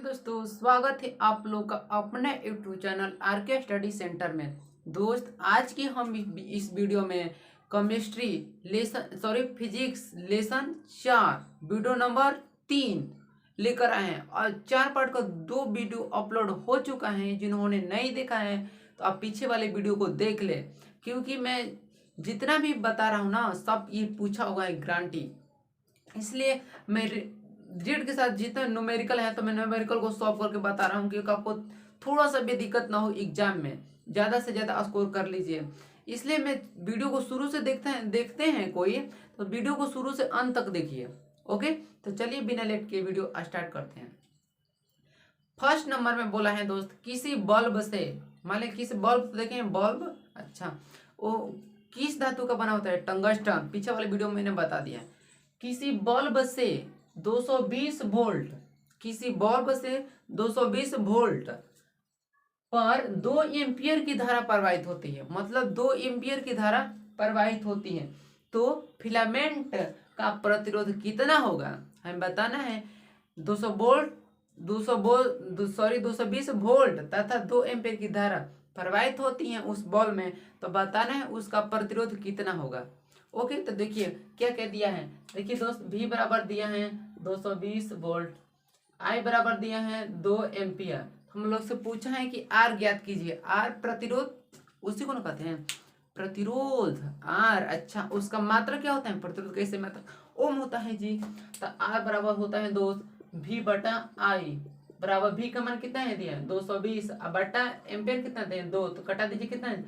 दोस्तों, स्वागत है आप लोग का अपने YouTube channel R K study centre में। दोस्त, आज की हम इस वीडियो में chemistry physics lesson 4 video number 3 लेकर आए हैं। और 4 पार्ट का 2 वीडियो अपलोड हो चुका है। जिन्होंने नहीं देखा है तो आप पीछे वाले वीडियो को देख ले, क्योंकि मैं जितना भी बता रहा हूँ ना, सब ये पूछा हुआ है गारंटी। इसलिए मैं रीड के साथ जितना न्यूमेरिकल है तो मैं न्यूमेरिकल को सॉल्व करके बता रहा हूँ, क्योंकि आपको थोड़ा सा भी दिक्कत ना हो एग्जाम में, ज़्यादा से ज़्यादा स्कोर कर लीजिए। इसलिए मैं वीडियो को शुरू से देखते हैं कोई, तो वीडियो को शुरू से अंत तक देखिए। ओके, तो चलिए बिना लेट के वीडियो स्टार्ट करते हैं। फर्स्ट नंबर में बोला है दोस्त, किसी बल्ब से, मान लीजिए किसी बल्ब देखें, बल्ब अच्छा वो किस धातु का बना होता है? टंगस्टन। पीछे वाले वीडियो में मैंने बता दिया। किसी बल्ब से 220 वोल्ट, किसी बल्ब से 220 वोल्ट पर 2 एम्पियर की धारा प्रवाहित होती है। मतलब 2 एम्पियर की धारा प्रवाहित होती है, तो फिलामेंट का प्रतिरोध कितना होगा हमें बताना है। 200 वोल्ट 220 वोल्ट तथा 2 एम्पियर की धारा प्रवाहित होती है उस बॉल में, तो बताना है उसका प्रतिरोध कितना होगा। ओके, तो देखिए क्या क्या दिया है। देखिए दोस्त, V बराबर दिया है 220 वोल्ट, I बराबर दिया है 2 एम्पियर। हम लोग से पूछा है कि R ज्ञात कीजिए। R प्रतिरोध, उसी को ना कहते हैं प्रतिरोध। R अच्छा, उसका मात्रा क्या होता है? प्रतिरोध कैसे मात्रा? ओम होता है जी। तो R बराबर होता है दोस्त V बटा I बराबर V का मान कितना है दिया? 220 बटा एम्पियर कितना दिया? 2, तो कटा दीजिए कितना है?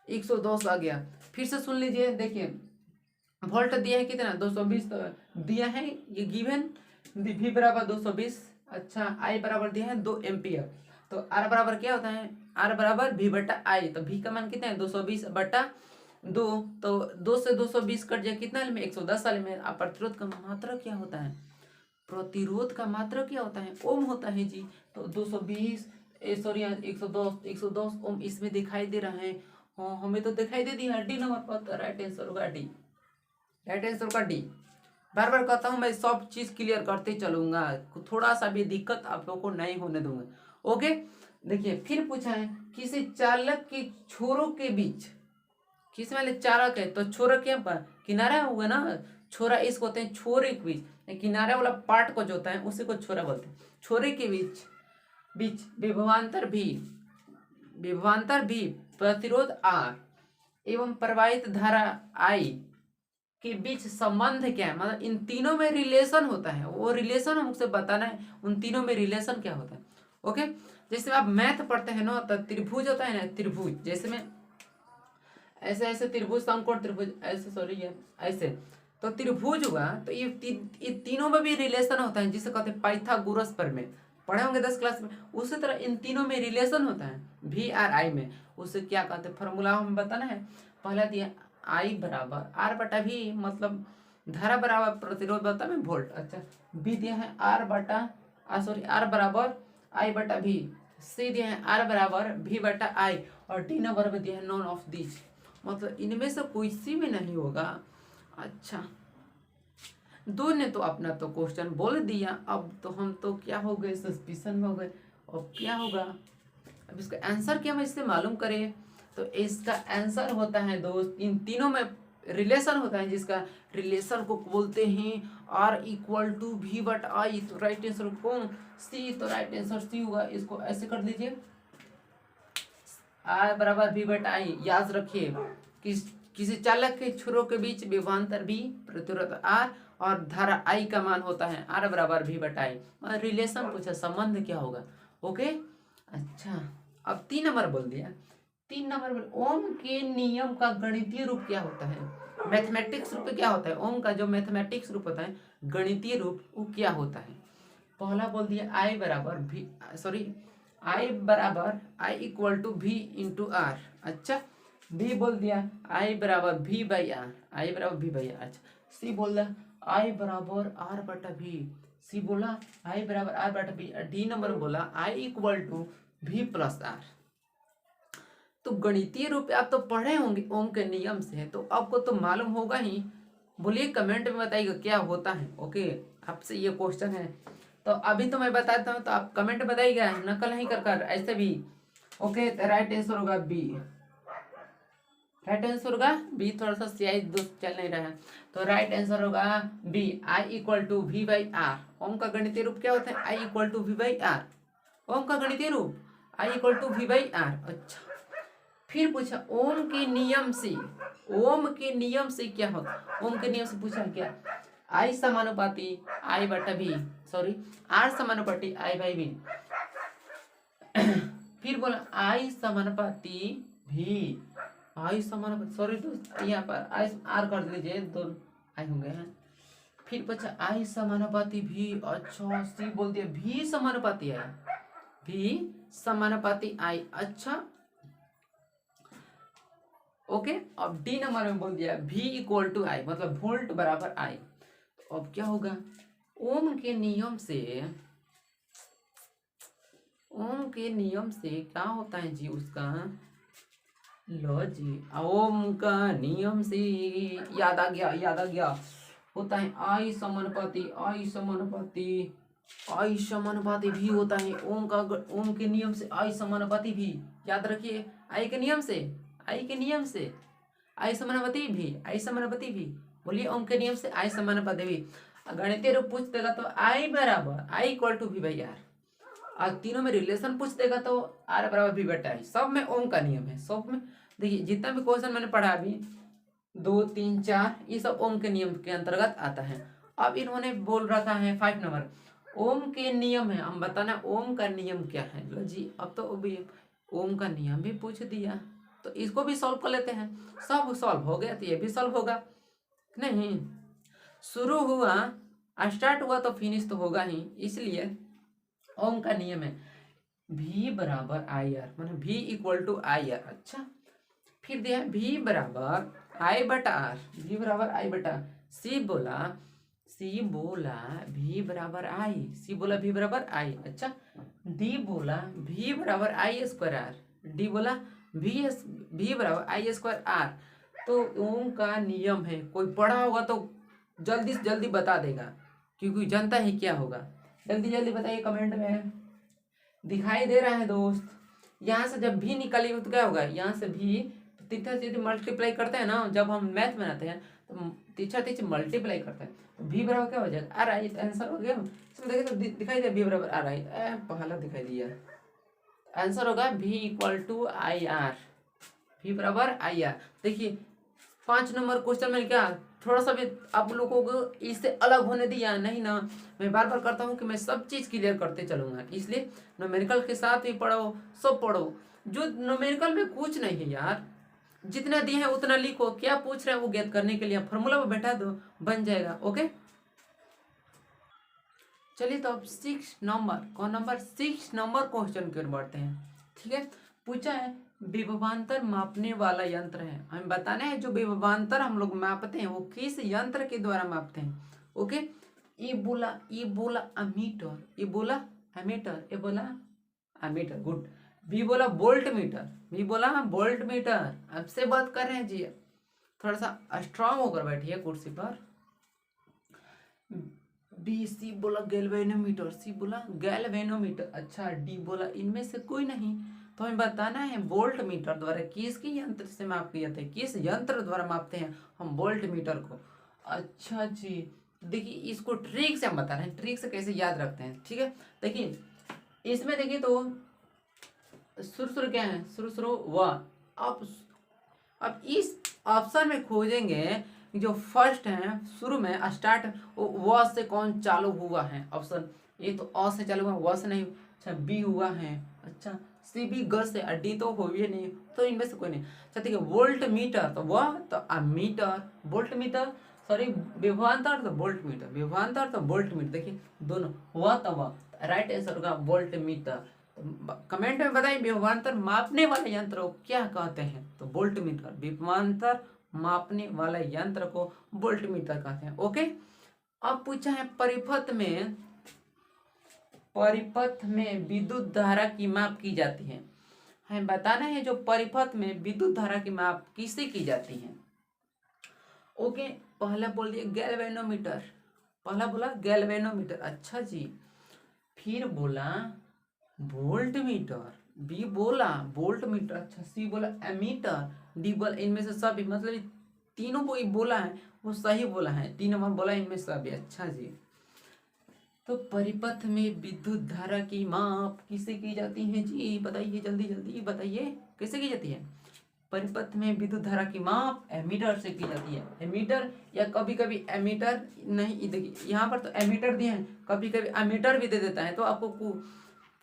110 आ गया। फिर से सुन लीजिए, देखिए वोल्ट दिया है कितना? 220 दिया है, ये गिवन। V बराबर 220, अच्छा I बराबर दिया है 2 एम्पियर। तो R बराबर क्या होता है? R बराबर V बटा I। तो V का मान कितना है? 220 बटा 2, तो 2 से 220 कट जाए कितना में? 110 वाले में। अब प्रतिरोध का मात्रा क्या होता है? प्रतिरोध का मात्रा क्या होता है? ओम होता है जी। तो 220 सॉरी 110 ओम इसमें दिखाई दे रहा है। हाँ, हमें तो दिखाई दे दी है डी नंबर पर, तो राइट आंसर होगा डी। राइट आंसर होगा डी। बार बार कहता हूँ, मैं सब चीज क्लियर करते चलूंगा, थोड़ा सा भी दिक्कत आप लोगों को नहीं होने दूंगा। ओके, देखिए फिर पूछा है, किसी चालक के छोरों के बीच, किस वाले चालक है तो छोरा क्या पर किनारा होगा ना, छोरा इसको होते हैं छोरे के बीच, किनारे वाला पार्ट को जो होता है उसी को छोरा बोलते हैं। छोरे के बीच बीच विभवांतर भी प्रतिरोध R एवं प्रवाहित धारा I के बीच संबंध क्या है? मतलब इन तीनों में रिलेशन होता है, वो रिलेशन हमसे बताना है, उन तीनों में रिलेशन क्या होता है। ओके, जैसे आप मैथ पढ़ते हैं ना, तो त्रिभुज होता है ना, त्रिभुज जैसे में ऐसे ऐसे त्रिभुज, समकोण त्रिभुज, ऐसे सॉरी ये ऐसे, तो त्रिभुज हुआ। तो ये तीनों में भी रिलेशन होता है, जिसे कहते हैं पाइथागोरस प्रमेय, पढ़े होंगे 10 क्लास में। उसी तरह इन तीनों में रिलेशन होता है V और I में। उसे क्या कहते हैं? फॉर्मूला हमें बताना है। पहला दिया I बराबर R बटा V, मतलब धारा बराबर प्रतिरोध बता में वोल्ट। अच्छा, B दिया है R बटा R बराबर I बटा V। C दिया है R बराबर V बटा I। और D नंबर में दिया है नॉन ऑफ दिस, मतलब इनमें से कोई सी भी नहीं होगा। अच्छा, दो ने तो अपना तो क्वेश्चन बोल दिया, अब तो हम तो क्या हो गए, सस्पिशन में हो गए। अब क्या होगा? अब इसका आंसर क्या हम इससे मालूम करें? तो इसका आंसर होता है दोस्त, इन तीनों में रिलेशन होता है, जिसका रिलेशन को बोलते हैं R equal to V but I। तो राइट आंसर कौन? सी। तो राइट आंसर सी होगा। इसको ऐसे कर दीजिए, R बराबर V बट I। याद रखिए, किसी चालक के छोरों के बीच विभवांतर V, प्रतिरोध R और धारा I का मान होता है R बराबर V बट I। रिलेशन पूछा, संबंध क्या होगा। ओके, अच्छा अब 3 नंबर बोल दिया। 3 नंबर में ओम के नियम का गणितीय रूप क्या होता है? मैथमेटिक्स रूप क्या होता है? ओम का जो मैथमेटिक्स रूप होता है, गणितीय रूप, वो क्या होता है? पहला बोल दिया I बराबर V, सॉरी I बराबर I equal to V into R। अच्छा, B बोल दिया I बराबर V बाई R, I बराबर V बाई R। अच्छा, C बोल दिया I बराबर R बटा V। C बोला I बराबर R बटा V। D नंबर बोला I equal to V plus R। तो गणितीय रूप आप तो पढ़े होंगे ओम के नियम से, तो आपको तो मालूम होगा ही। बोलिए कमेंट में बताइएगा क्या होता है। ओके, आपसे ये क्वेश्चन है, तो अभी तो मैं बताता हूँ, तो आप कमेंट बताइएगा, नकल नहीं कर कर ऐसे भी। ओके, तो राइट आंसर होगा बी। राइट आंसर होगा बी। थोड़ा सा स्याही दोस्त चल नहीं रहा है, तो राइट आंसर होगा B. I equal to V by R. Ohm का गणितीय रूप क्या होता है? I equal to V by R. Ohm का गणितीय रूप I equal to V by R. अच्छा, फिर पूछा ओम के नियम से, ओम के नियम से क्या होता? ओम के नियम से पूछा क्या? आई समानुपाती आई बटा बी, सॉरी आर समानुपाती आई बाई बी। फिर बोला आई समानुपाती भी, आई समानुपाती, सॉरी दोस्त यहाँ पर आई आर कर लीजिए, दोनों आई होंगे हैं। फिर पूछा आई समानुपाती भी। अच्छा, सी बोल दिया भी समानुपाती आई, भी समानुपाती आई। अच्छा ओके, अब डी नंबर में बोल दिया V इक्वल टू आई, मतलब वोल्ट बराबर आई। तो अब क्या होगा? ओम के नियम से, ओम के नियम से क्या होता है जी उसका? लो जी, ओम का नियम से याद आ गया, याद आ गया। होता है आई समानुपाती, आई समानुपाती, आई समानुपाती भी होता है। ओम के नियम से आई समानुपाती भी, याद रखिए। आई के नियम से, आई के नियम से आई समानुपाती भी, आई समानुपाती भी। बोलिए ओम के नियम से आई समानुपाती भी। गणितीय रूप पूछ देगा तो आई बराबर I equal to V by R, और तीनों में रिलेशन पूछ देगा तो आर बराबर वी बटा आई। सब में ओम का नियम है, सब में। देखिए जितना भी क्वेश्चन मैंने पढ़ा अभी 2, 3, 4, ये सब ओम के नियम के अंतर्गत आता है। अब इन्होंने बोल रखा है 5 नंबर, ओम के नियम है, हम बताना ओम का नियम क्या है। लो जी, अब तो अभी ओम का नियम भी पूछ दिया, तो इसको भी सॉल्व कर लेते हैं। सब सॉल्व हो गया तो ये भी सॉल्व होगा नहीं? शुरू हुआ, स्टार्ट हुआ तो फिनिश तो होगा ही, इसलिए ओम का नियम है V बराबर आई आर, मतलब V equal to I R. अच्छा, फिर दिया V बराबर आई बटा आर, V बराबर आई बटा। सी बोला, सी बोला V बराबर आई, सी बोला V बराबर आई। अच्छा, डी बोला V बराबर आई स्क्वायर आर, डी बोला V बराबर आई स्क्वायर आर। तो ओम का नियम है, कोई पढ़ा होगा तो जल्दी से जल्दी बता देगा, क्योंकि जनता ही क्या होगा। जल्दी जल्दी बताइए कमेंट में। दिखाई दे रहा है दोस्त? यहाँ से जब भी निकालिए तो क्या होगा? यहाँ से भी तीसरा चीज मल्टीप्लाई करते हैं ना, जब हम मैथ बनाते हैं तो तीसरा चीज मल्टीप्लाई करते हैं, तो भी बराबर क्या हो जाएगा? Are I. आंसर हो गया। इसमें देखिए तो दिखाई दिया भी बराबर आर आई, पहला दिखाई दिया। आंसर होगा भी इक्वल टू आई आर, भी बराबर आई आर। देखिए 5 नंबर क्वेश्चन में क्या थोड़ा सा भी आप लोगों को इससे अलग होने दिया नहीं ना। मैं बार बार करता हूँ कि मैं सब चीज़ क्लियर करते चलूँगा, इसलिए न्यूमेरिकल के साथ भी पढ़ो, सब पढ़ो। जो न्यूमेरिकल में कुछ नहीं है यार, जितना दिए हैं उतना लिखो, क्या पूछ रहे हैं वो ज्ञात करने के लिए फॉर्मूला पर बैठा दो, बन जाएगा। ओके, चलिए तो अब 6 नंबर, कौन नंबर? 6 नंबर क्वेश्चन की ओर बढ़ते हैं। ठीक है, पूछा है विभवांतर मापने वाला यंत्र है, हमें बताना है जो विभवांतर हम लोग मापते हैं वो किस यंत्र के द्वारा मापते हैं। ओके, ये बोला अमीटर, ये बोला एमीटर, ये बोला अमीटर, गुड। बी बोला वोल्ट मीटर, बी बोला वोल्ट मीटर। आपसे बात कर रहे हैं जी, थोड़ा सा स्ट्रांग होकर बैठिए कुर्सी पर। बी, सी बोला गैल्वेनोमीटर, सी बोला गैल्वेनोमीटर। अच्छा, डी बोला इनमें से कोई नहीं। तो हमें बताना है वोल्ट मीटर द्वारा किसके यंत्र से माप किया जाता है, किस यंत्र द्वारा मापते हैं हम वोल्ट मीटर को। अच्छा जी, देखिए इसको ट्रिक से हम बता रहे हैं, ट्रिक से कैसे याद रखते हैं। ठीक है, देखिए इसमें देखिए तो शुरू क्या है? शुरू वह। अब इस ऑप्शन में खोजेंगे जो फर्स्ट है, शुरू में स्टार्ट व से कौन चालू हुआ है ऑप्शन। ये तो अ से चालू हुआ, व से नहीं। अच्छा, बी हुआ है। अच्छा, सी बी ग से, डी तो हो ही नहीं, तो इनमें से कोई नहीं। अच्छा ठीक है, वोल्ट मीटर तो वह, तो अमीटर, वोल्ट मीटर, सॉरी विभवांतर तो वोल्ट मीटर, विभवांतर तो वोल्ट मीटर। देखिए दोनों वह तो वह, राइट आंसर होगा वोल्ट मीटर। कमेंट में बताइए विभवांतर मापने वाले यंत्र को क्या कहते हैं? तो वोल्ट मीटर, विभवांतर मापने वाला यंत्र को वोल्ट मीटर कहते हैं। ओके, अब पूछा है परिपथ में विद्युत धारा की माप की जाती है। हमें बताना है जो परिपथ में विद्युत धारा की माप किससे की जाती है। ओके, पहला बोल दिया गैल्वेनोमीटर, पहला बोला गैल्वेनोमीटर। अच्छा जी, फिर बोला वोल्ट मीटर, बी बोला वोल्ट मीटर, अच्छा सी बोला एमीटर, डी बोला इनमें से सभी, मतलब तीनों को ही बोला है वो सही बोला है, 3 नंबर बोला इनमें सभी। अच्छा जी, तो परिपथ में विद्युत धारा की माप किसे की जाती है जी, बताइए जल्दी जल्दी बताइए, कैसे की जाती है? परिपथ में विद्युत धारा की माप एमीटर से की जाती है। एमीटर या कभी कभी एमीटर नहीं, देखिए यहाँ पर तो एमीटर दिए हैं, कभी कभी एमीटर भी दे देता है, तो आपको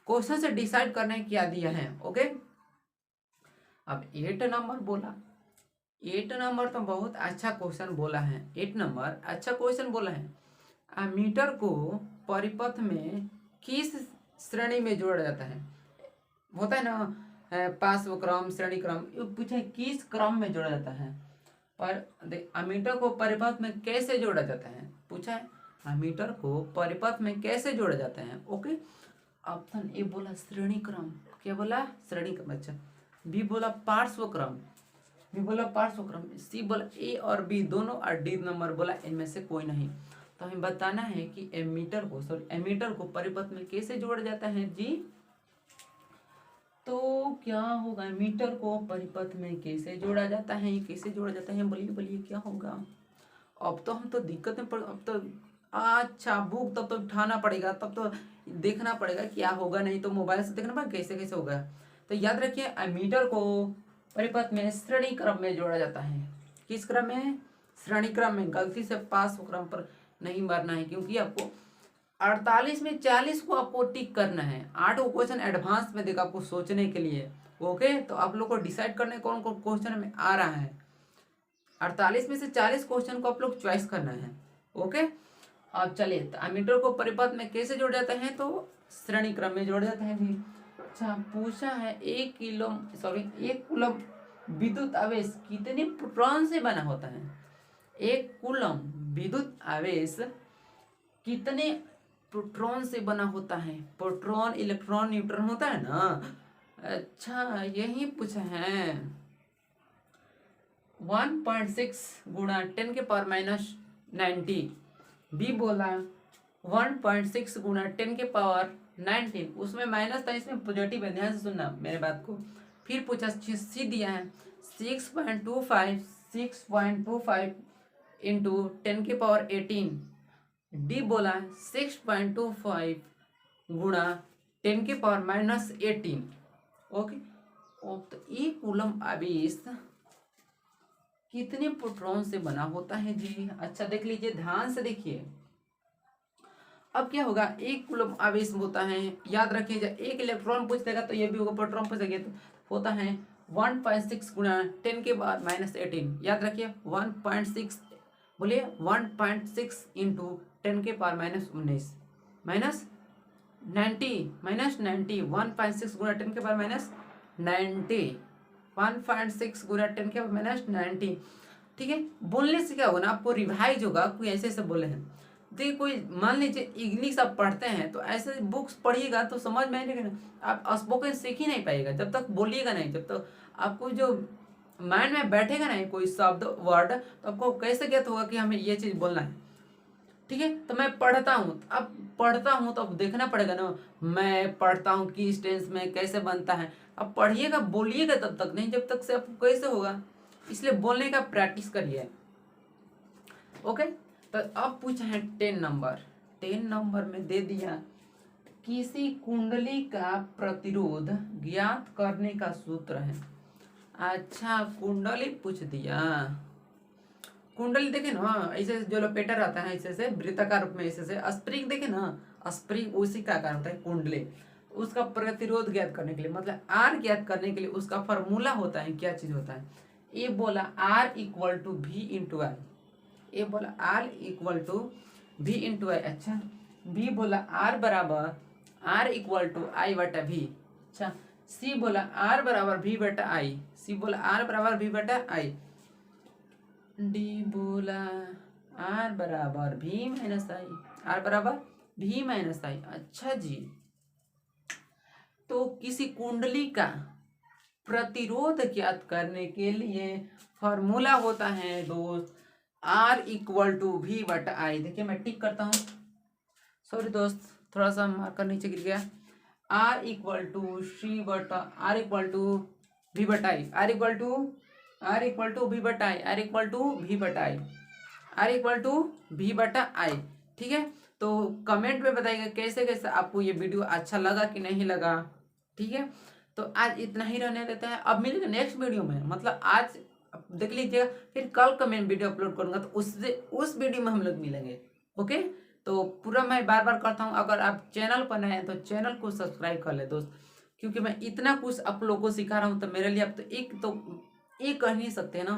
क्वेश्चन से डिसाइड करने क्या दिया है। ओके, अब 8 नंबर बोला, 8 नंबर तो बहुत अच्छा क्वेश्चन बोला है, 8 नंबर अच्छा क्वेश्चन बोला है। एमीटर को परिपथ में किस श्रेणी में जोड़ा जाता है? होता है ना पार्श्व क्रम, श्रेणी क्रम, ये पूछे किस क्रम में जोड़ा जाता है। पर एमीटर को परिपथ में कैसे जोड़ा जाता है, पूछा है एमीटर को परिपथ में कैसे जोड़ा जाता है। ओके, ऑप्शन ए बोला श्रेणी क्रम, क्या बोला श्रेणी क्रम, अच्छा बी बोला पार्श्व क्रम, बी बोला पार्श्व क्रम, सी बोला ए और बी दोनों, और डी नंबर बोला इनमें से कोई नहीं। तो हमें बताना है कि एमीटर को परिपथ में कैसे जोड़ा जाता है जी। तो क्या होगा, एमीटर को परिपथ में कैसे जोड़ा जाता है, कैसे जोड़ा जाता है, बोलिए बोलिए क्या होगा। अब तो हम तो दिक्कत में पड़, अब तो अच्छा बुक तब तो उठाना पड़ेगा, तब तो देखना पड़ेगा क्या होगा, नहीं तो मोबाइल से देखना पड़ेगा कैसे कैसे होगा। तो याद रखिए एमीटर को परिपथ में श्रेणी क्रम में जोड़ा जाता है। किस क्रम में? श्रेणी क्रम में। गलती से पार्श्व क्रम पर नहीं मारना है, क्योंकि आपको 48 में 40 को आपको टिक करना है। 8 को क्वेश्चन एडवांस में देगा आपको सोचने के लिए। ओके, तो आप लोग को डिसाइड करने कौन कौन क्वेश्चन में आ रहा है। 48 में से 40 क्वेश्चन को आप लोग चॉइस करना है। ओके, अब चलिए तो एमीटर को परिपथ में कैसे जोड़ जाता है, तो श्रेणी क्रम में जोड़ जाता है जी। अच्छा, पूछा है 1 कूलम विद्युत आवेश कितने प्रोटॉन से बना होता है? 1 कूलम विद्युत आवेश कितने प्रोटॉन से बना होता है? प्रोटॉन, इलेक्ट्रॉन, न्यूट्रॉन होता है ना। अच्छा, यही पूछा है। 1.6 गुणा 10 के पावर माइनस 90, बी बोला 1.6 गुणा 10 के पावर 19, उसमें माइनस था, इसमें पॉजिटिव है, ध्यान से सुनना मेरे बात को। फिर पूछा सी दिया है 6.25 इंटू 10 के पावर 18, डी बोला 6.25 गुणा 10 के पावर माइनस 18। ओके, तो 1 कूलम आवेश कितने प्रोटॉन से बना होता है जी। अच्छा देख लीजिए, ध्यान से देखिए। अब क्या होगा, 1 कूलम आवेश होता है, याद रखिए जब 1 इलेक्ट्रॉन पूछ देगा तो ये भी होगा, प्रोटॉन पूछेगा तो होता है 1.6 गुणा 10 के पावर माइनस 18। याद रखिए 1.6, बोलिए 1.6 इंटू 10 के पावर माइनस 19 माइनस 90 माइनस 90, 1.6 गुणा 10 के पावर माइनस 90, 1.6 गुणा 10 के पावर माइनस 90। ठीक है, बोलने से क्या होगा ना, आपको रिवाइज होगा, कोई ऐसे ऐसे बोले हैं। देखिए कोई मान लीजिए इंग्लिश आप पढ़ते हैं तो ऐसे बुक्स पढ़िएगा तो समझ में आएगा ना, आप स्पोकन सीख ही नहीं पाइएगा जब तक बोलिएगा नहीं, जब तक आपको जो माइंड में बैठेगा नहीं कोई शब्द वर्ड, तो आपको कैसे ज्ञात होगा कि हमें ये चीज़ बोलना है। ठीक है, तो मैं पढ़ता हूँ, अब पढ़ता हूँ तो अब देखना पड़ेगा ना, मैं पढ़ता हूँ किस टेंस में कैसे बनता है। अब पढ़िएगा बोलिएगा तब तक नहीं, जब तक से आपको कैसे होगा, इसलिए बोलने का प्रैक्टिस करिए। ओके, तो अब पूछा है 10 नंबर, 10 नंबर में दे दिया किसी कुंडली का प्रतिरोध ज्ञात करने का सूत्र है। अच्छा, कुंडली पूछ दिया। कुंडली देखे ना, ऐसे जो लोपेटर आता है ऐसे से वृत्ताकार रूप में, ऐसे से स्प्रिंग देखे ना, स्प्रिंग उसी का आकार होता है कुंडली। उसका प्रतिरोध ज्ञात करने के लिए, मतलब आर ज्ञात करने के लिए उसका फॉर्मूला होता है, क्या चीज होता है। ये बोला R equal to V into I, ये बोला R equal to V into I. अच्छा, बी बोला आर बराबर आर इक्वल टू आई बटा वी। अच्छा, सी बोला आर बराबर वी बटा आई, सी बोला आर बराबर वी बटा आई। डी बोला आर बराबर वी माइनस आई, आर बराबर वी माइनस आई। अच्छा जी, तो किसी कुंडली का प्रतिरोध ज्ञात करने के लिए फॉर्मूला होता है दोस्त आर इक्वल टू वी बटा आई। देखिए मैं टिक करता हूँ, सॉरी दोस्त, थोड़ा सा मार्कर नीचे गिर गया। आर इक्वल टू सी बटा आर इक्वल टू वी बटाई आर इक्वल टू वी बटाई आर इक्वल टू वी बटाई आर इक्वल टू वी बटा आई। ठीक है, तो कमेंट में बताइएगा कैसे कैसे आपको ये वीडियो अच्छा लगा कि नहीं लगा। ठीक है, तो आज इतना ही रहने देते हैं। अब मिलेंगे नेक्स्ट वीडियो में, मतलब आज देख लीजिएगा, फिर कल का मैं वीडियो अपलोड करूंगा तो उससे उस वीडियो में हम लोग मिलेंगे। ओके, तो पूरा मैं बार बार करता हूँ, अगर आप चैनल पर नए हैं तो चैनल को सब्सक्राइब कर ले दोस्त, क्योंकि मैं इतना कुछ आप लोगों को सिखा रहा हूँ तो मेरे लिए आप तो एक कह नहीं सकते ना।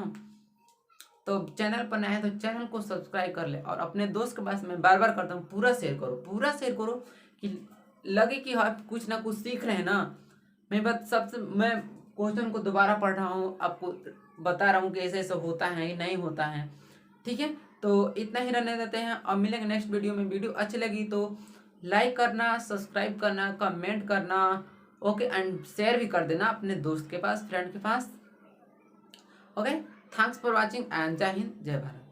तो चैनल पर नया है तो चैनल को सब्सक्राइब कर ले, और अपने दोस्त के पास मैं बार बार करता हूँ पूरा शेयर करो कि लगे कि आप कुछ ना कुछ सीख रहे हैं ना। मैं क्वेश्चन को दोबारा पढ़ रहा हूँ, आपको बता रहा हूँ कि ऐसे ऐसे होता है या नहीं होता है। ठीक है, तो इतना ही रहने देते हैं, अब मिलेंगे नेक्स्ट वीडियो में। वीडियो अच्छी लगी तो लाइक करना, सब्सक्राइब करना, कमेंट करना, ओके, एंड शेयर भी कर देना अपने दोस्त के पास, फ्रेंड के पास। Okay, thanks for watching and जय हिंद जय भारत।